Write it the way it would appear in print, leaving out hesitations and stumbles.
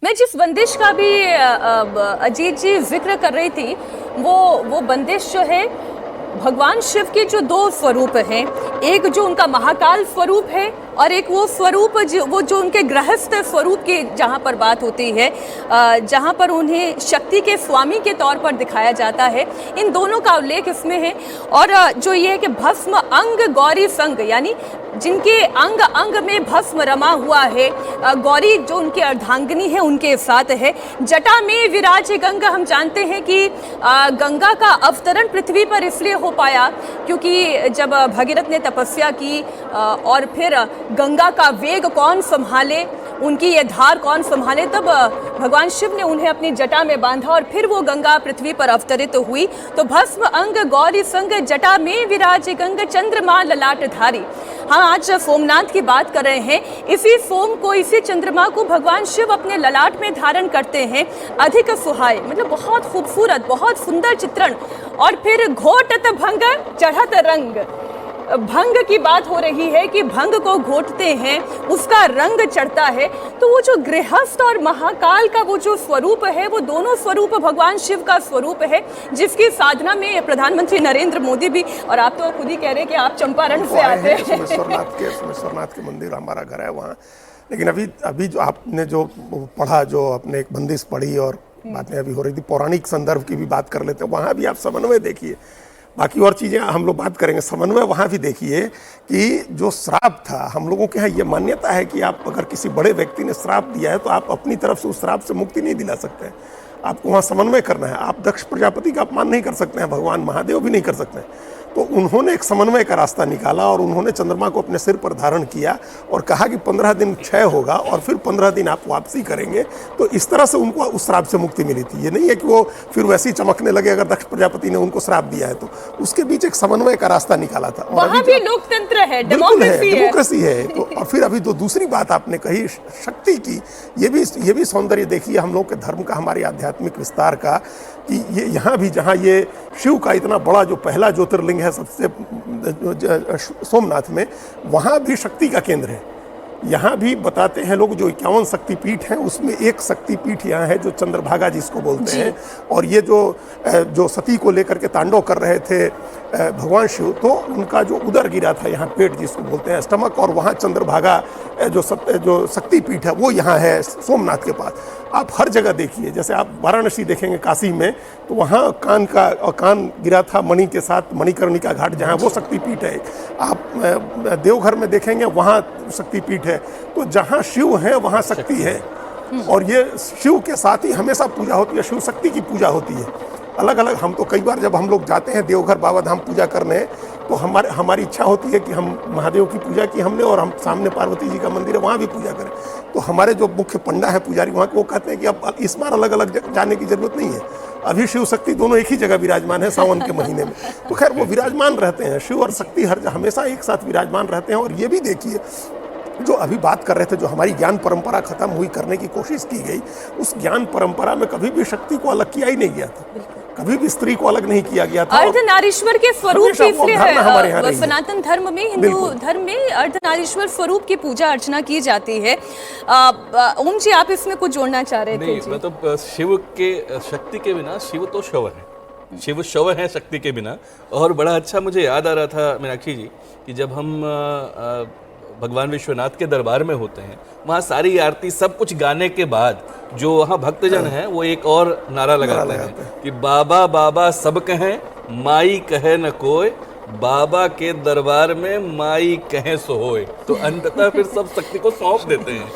मैं जिस बंदिश का भी अजीत जी जिक्र कर रही थी, वो बंदिश जो है भगवान शिव के जो दो स्वरूप हैं, एक जो उनका महाकाल स्वरूप है और एक वो स्वरूप जो उनके गृहस्थ स्वरूप की जहाँ पर बात होती है, जहाँ पर उन्हें शक्ति के स्वामी के तौर पर दिखाया जाता है। इन दोनों का उल्लेख इसमें है। और जो ये है कि भस्म अंग गौरी संग, यानी जिनके अंग अंग में भस्म रमा हुआ है, गौरी जो उनकी अर्धांगिनी है उनके साथ है। जटा में विराज गंगा, हम जानते हैं कि गंगा का अवतरण पृथ्वी पर इसलिए हो पाया क्योंकि जब भगीरथ ने तपस्या की और फिर गंगा का वेग कौन संभाले, उनकी ये धार कौन संभाले, तब भगवान शिव ने उन्हें अपनी जटा में बांधा और फिर वो गंगा पृथ्वी पर अवतरित हुई। तो भस्म अंग गौरी संग, जटा में विराज गंग, चंद्रमा ललाट धारी। हाँ, आज सोमनाथ की बात कर रहे हैं। इसी सोम को, इसी चंद्रमा को भगवान शिव अपने ललाट में धारण करते हैं। अधिक सुहाय, मतलब बहुत खूबसूरत, बहुत सुंदर चित्रण। और फिर घोटत भंग चढ़त रंग, भंग की बात हो रही है कि भंग को घोटते हैं, उसका रंग चढ़ता है। तो वो जो गृहस्थ और महाकाल का वो जो स्वरूप है, वो दोनों स्वरूप भगवान शिव का स्वरूप है, जिसकी साधना में प्रधानमंत्री नरेंद्र मोदी भी, और आप तो खुद ही कह रहे हैं कि आप चंपारण से आते हैं। सोमेश्वरनाथ के मंदिर हमारा घर है वहाँ। लेकिन अभी जो आपने जो पढ़ा, जो आपने एक बंदिश पढ़ी और बातें अभी हो रही थी, पौराणिक संदर्भ की भी बात कर लेते हैं, वहाँ भी आप समन्वय देखिए। बाकी और चीज़ें हम लोग बात करेंगे, समन्वय वहाँ भी देखिए कि जो श्राप था, हम लोगों के यहाँ ये मान्यता है कि आप अगर किसी बड़े व्यक्ति ने श्राप दिया है तो आप अपनी तरफ से उस श्राप से मुक्ति नहीं दिला सकते हैं। आपको वहाँ समन्वय करना है। आप दक्ष प्रजापति का अपमान नहीं कर सकते हैं, भगवान महादेव भी नहीं कर सकते हैं। तो उन्होंने एक समन्वय का रास्ता निकाला और उन्होंने चंद्रमा को अपने सिर पर धारण किया और कहा कि 15 दिन क्षय होगा और फिर 15 दिन आप वापसी करेंगे। तो इस तरह से उनको उस श्राप से मुक्ति मिली थी। ये नहीं है कि वो फिर वैसे ही चमकने लगे अगर दक्ष प्रजापति ने उनको श्राप दिया है। तो उसके बीच एक समन्वय का रास्ता निकाला था। और वहाँ भी लोकतंत्र है, डेमोक्रेसी है। तो और फिर अभी दूसरी बात आपने कही शक्ति की, ये भी सौंदर्य देखिए हम लोग के धर्म का, हमारे आध्यात्मिक विस्तार का, कि ये यहाँ भी जहाँ ये शिव का इतना बड़ा जो पहला ज्योतिर्लिंग है सबसे सोमनाथ में, वहाँ भी शक्ति का केंद्र है। यहाँ भी बताते हैं लोग जो 51 शक्तिपीठ हैं उसमें एक शक्तिपीठ यहाँ है जो चंद्रभागा जिसको बोलते हैं। और ये जो सती को लेकर के तांडव कर रहे थे भगवान शिव, तो उनका जो उदर गिरा था यहाँ, पेट जिसको बोलते हैं, स्टमक, और वहाँ चंद्रभागा जो शक्तिपीठ है वो यहाँ है सोमनाथ के पास। आप हर जगह देखिए, जैसे आप वाराणसी देखेंगे काशी में, तो वहाँ कान गिरा था मणि के साथ, मणिकर्णिका घाट जहाँ, वो शक्तिपीठ है। आप देवघर में देखेंगे वहाँ शक्तिपीठ है। तो जहाँ शिव है वहाँ शक्ति है। और ये शिव के साथ ही हमेशा पूजा होती है, शिव शक्ति की पूजा होती है अलग अलग। हम तो कई बार जब हम लोग जाते हैं देवघर बाबा धाम पूजा करने, तो हमारी इच्छा होती है कि हम महादेव की पूजा की हमने और हम सामने पार्वती जी का मंदिर है वहाँ भी पूजा करें। तो हमारे जो मुख्य पंडा है पुजारी वहाँ के, वो कहते हैं कि अब इस बार अलग अलग जाने की जरूरत नहीं है, अभी शिव शक्ति दोनों एक ही जगह विराजमान है सावन के महीने में। तो खैर वो विराजमान रहते हैं, शिव और शक्ति हमेशा एक साथ विराजमान रहते हैं। और ये भी देखिए जो अभी बात कर रहे थे, जो हमारी ज्ञान परंपरा खत्म हुई करने की कोशिश की गई, उस ज्ञान परंपरा में कभी भी शक्ति को अलग किया ही नहीं गया था, कभी भी स्त्री को अलग नहीं किया गया था। अर्धनारीश्वर के स्वरूप इसलिए है, सनातन धर्म में, हिंदू धर्म में अर्धनारीश्वर स्वरूप की पूजा अर्चना की जाती है। ओम जी, आप इसमें कुछ जोड़ना चाह रहे थे? नहीं, मतलब शिव के शक्ति के बिना शिव तो शव है, शिव शव है शक्ति के बिना। और बड़ा अच्छा मुझे याद आ रहा था मीनाक्षी जी कि जब हम भगवान विश्वनाथ के दरबार में होते हैं, वहाँ सारी आरती सब कुछ गाने के बाद जो वहाँ भक्तजन हैं वो एक और नारा लगाते हैं कि बाबा बाबा सब कहें, माई कहे न कोई, बाबा के दरबार में माई कहे सो होए। तो अंततः फिर सब शक्ति को सौंप देते हैं।